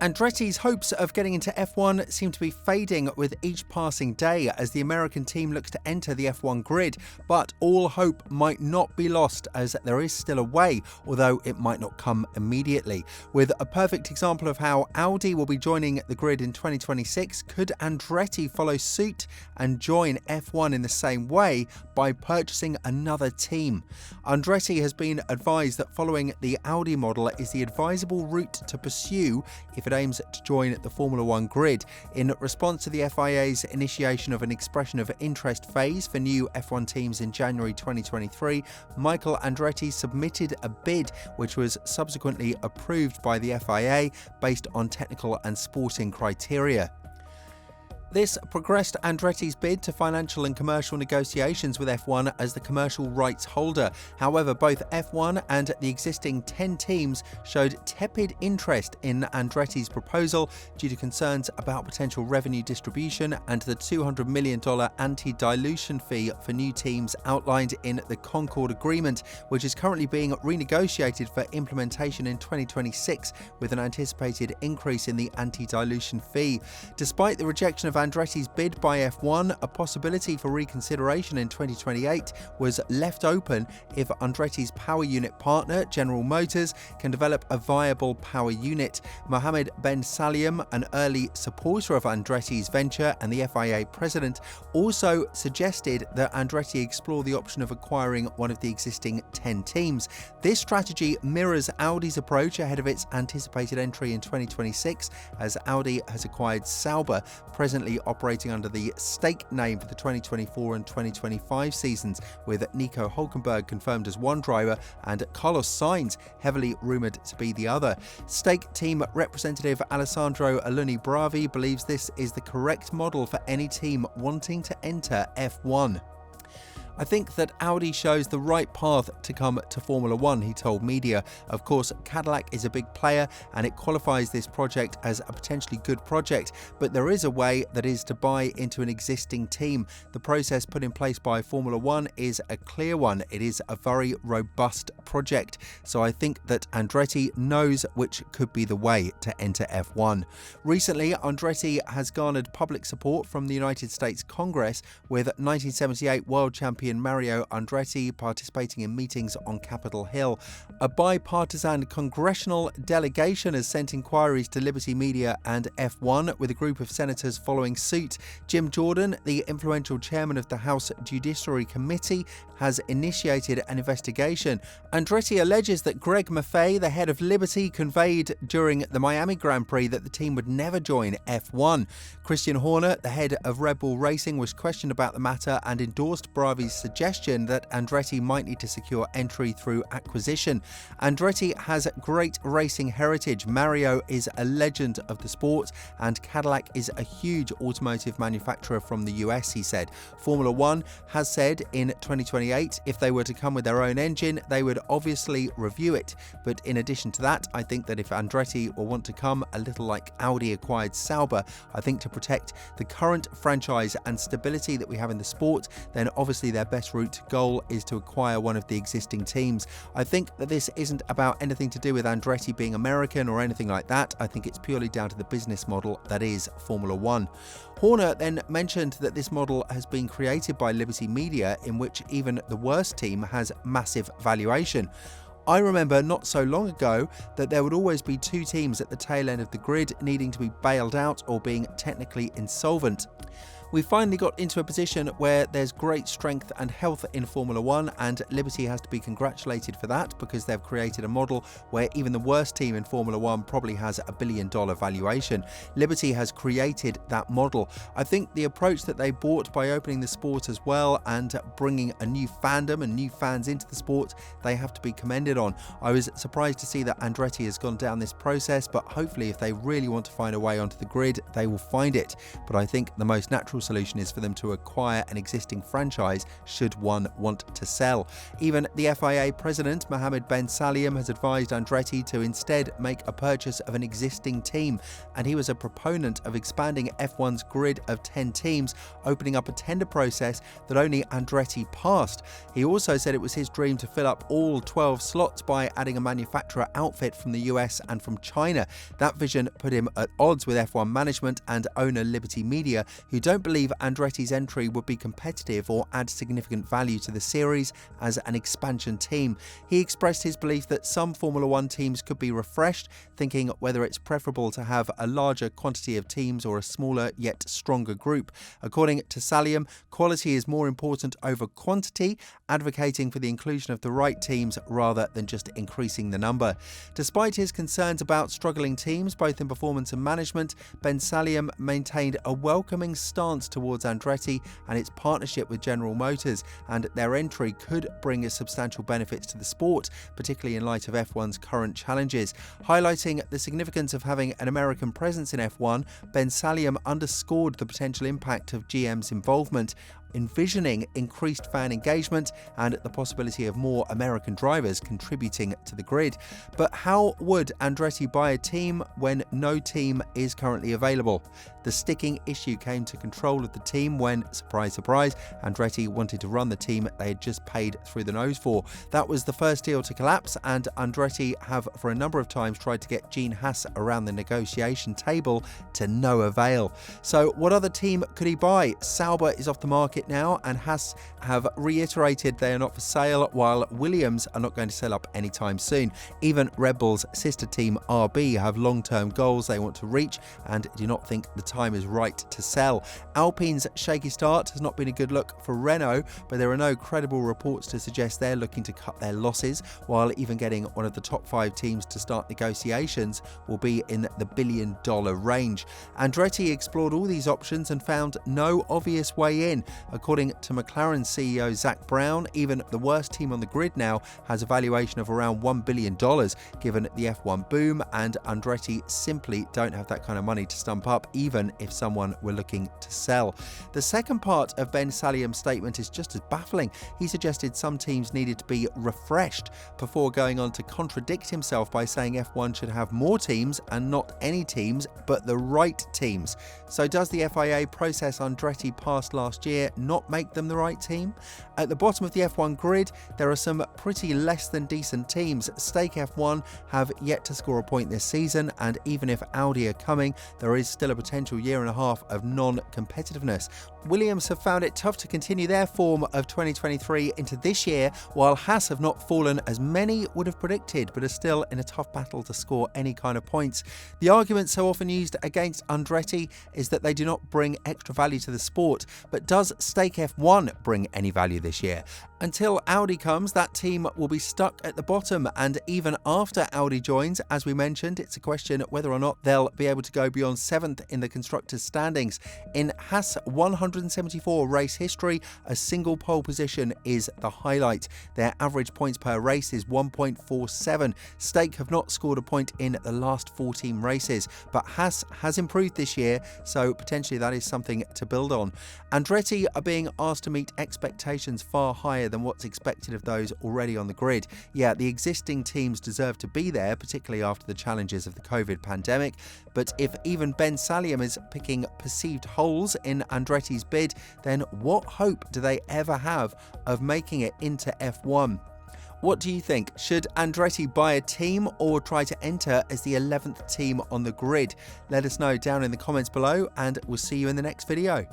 Andretti's hopes of getting into F1 seem to be fading with each passing day as the American team looks to enter the F1 grid, but all hope might not be lost as there is still a way, although it might not come immediately. With a perfect example of how Audi will be joining the grid in 2026, could Andretti follow suit and join F1 in the same way by purchasing another team? Andretti has been advised that following the Audi model is the advisable route to pursue if it aims to join the Formula One grid. In response to the FIA's initiation of an expression of interest phase for new F1 teams in January 2023, Michael Andretti submitted a bid which was subsequently approved by the FIA based on technical and sporting criteria. This progressed Andretti's bid to financial and commercial negotiations with F1 as the commercial rights holder. However, both F1 and the existing 10 teams showed tepid interest in Andretti's proposal due to concerns about potential revenue distribution and the $200 million anti-dilution fee for new teams outlined in the Concord Agreement, which is currently being renegotiated for implementation in 2026 with an anticipated increase in the anti-dilution fee. Despite the rejection of Andretti's bid by F1, a possibility for reconsideration in 2028 was left open if Andretti's power unit partner, General Motors, can develop a viable power unit. Mohammed Ben Salim, an early supporter of Andretti's venture and the FIA president, also suggested that Andretti explore the option of acquiring one of the existing 10 teams. This strategy mirrors Audi's approach ahead of its anticipated entry in 2026, as Audi has acquired Sauber, presently operating under the Stake name for the 2024 and 2025 seasons, with Nico Hülkenberg confirmed as one driver and Carlos Sainz heavily rumoured to be the other. Stake team representative Alessandro Alunni Bravi believes this is the correct model for any team wanting to enter F1. I think that Audi shows the right path to come to Formula One, he told media. Of course, Cadillac is a big player and it qualifies this project as a potentially good project, but there is a way that is to buy into an existing team. The process put in place by Formula One is a clear one. It is a very robust project. So I think that Andretti knows which could be the way to enter F1. Recently, Andretti has garnered public support from the United States Congress, with 1978 world champion Mario Andretti participating in meetings on Capitol Hill. A bipartisan congressional delegation has sent inquiries to Liberty Media and F1, with a group of senators following suit. Jim Jordan, the influential chairman of the House Judiciary Committee, has initiated an investigation. Andretti alleges that Greg Maffei, the head of Liberty, conveyed during the Miami Grand Prix that the team would never join F1. Christian Horner, the head of Red Bull Racing, was questioned about the matter and endorsed Bravi's suggestion that Andretti might need to secure entry through acquisition. Andretti has great racing heritage. Mario is a legend of the sport, and Cadillac is a huge automotive manufacturer from the US, he said. Formula One has said in 2028 if they were to come with their own engine, they would obviously review it. But in addition to that, I think that if Andretti will want to come, a little like Audi acquired Sauber, I think to protect the current franchise and stability that we have in the sport, then obviously their best route to goal is to acquire one of the existing teams. I think that this isn't about anything to do with Andretti being American or anything like that. I think it's purely down to the business model that is Formula One. Horner then mentioned that this model has been created by Liberty Media, in which even the worst team has massive valuation. I remember not so long ago that there would always be two teams at the tail end of the grid needing to be bailed out or being technically insolvent. We finally got into a position where there's great strength and health in Formula One, and Liberty has to be congratulated for that, because they've created a model where even the worst team in Formula One probably has $1 billion valuation. Liberty has created that model. I think the approach that they brought by opening the sport as well and bringing a new fandom and new fans into the sport, they have to be commended on. I was surprised to see that Andretti has gone down this process, but hopefully if they really want to find a way onto the grid, they will find it. But I think the most natural natural solution is for them to acquire an existing franchise should one want to sell. Even the FIA president, Mohammed Ben Sulayem, has advised Andretti to instead make a purchase of an existing team, and he was a proponent of expanding F1's grid of 10 teams, opening up a tender process that only Andretti passed. He also said it was his dream to fill up all 12 slots by adding a manufacturer outfit from the US and from China. That vision put him at odds with F1 management and owner Liberty Media, who don't believe Andretti's entry would be competitive or add significant value to the series as an expansion team. He expressed his belief that some Formula One teams could be refreshed, thinking whether it's preferable to have a larger quantity of teams or a smaller yet stronger group. According to Sulayem, quality is more important over quantity, advocating for the inclusion of the right teams rather than just increasing the number. Despite his concerns about struggling teams, both in performance and management, Ben Sulayem maintained a welcoming stance towards Andretti and its partnership with General Motors, and their entry could bring substantial benefits to the sport, particularly in light of F1's current challenges. Highlighting the significance of having an American presence in F1, Ben Sulayem underscored the potential impact of GM's involvement, envisioning increased fan engagement and the possibility of more American drivers contributing to the grid. But how would Andretti buy a team when no team is currently available? The sticking issue came to control of the team when, surprise, surprise, Andretti wanted to run the team they had just paid through the nose for. That was the first deal to collapse, and Andretti have for a number of times tried to get Gene Haas around the negotiation table to no avail. So what other team could he buy? Sauber is off the market now, and Haas have reiterated they are not for sale, while Williams are not going to sell up anytime soon. Even Red Bull's sister team RB have long-term goals they want to reach and do not think the time is right to sell. Alpine's shaky start has not been a good look for Renault, but there are no credible reports to suggest they're looking to cut their losses, while even getting one of the top 5 teams to start negotiations will be in the billion-dollar range. Andretti explored all these options and found no obvious way in. According to McLaren CEO Zak Brown, even the worst team on the grid now has a valuation of around $1 billion, given the F1 boom, and Andretti simply don't have that kind of money to stump up, even if someone were looking to sell. The second part of Ben Sulayem's statement is just as baffling. He suggested some teams needed to be refreshed before going on to contradict himself by saying F1 should have more teams and not any teams, but the right teams. So does the FIA process Andretti passed last year not make them the right team? At the bottom of the F1 grid, there are some pretty less than decent teams. Stake F1 have yet to score a point this season, and even if Audi are coming, there is still a potential year and a half of non-competitiveness. Williams have found it tough to continue their form of 2023 into this year, while Haas have not fallen as many would have predicted, but are still in a tough battle to score any kind of points. The argument so often used against Andretti is that they do not bring extra value to the sport, but does Stake F1 bring any value this year? Until Audi comes, that team will be stuck at the bottom, and even after Audi joins, as we mentioned, it's a question whether or not they'll be able to go beyond 7th in the constructors' standings. In Haas 174 race history, a single pole position is the highlight. Their average points per race is 1.47. Stake have not scored a point in the last 14 races, but Haas has improved this year, so potentially that is something to build on. Andretti are being asked to meet expectations far higher than what's expected of those already on the grid. Yeah, the existing teams deserve to be there, particularly after the challenges of the COVID pandemic, but if even Ben Sulayem is picking perceived holes in Andretti's bid, then what hope do they ever have of making it into F1? What do you think? Should Andretti buy a team or try to enter as the 11th team on the grid? Let us know down in the comments below, and we'll see you in the next video.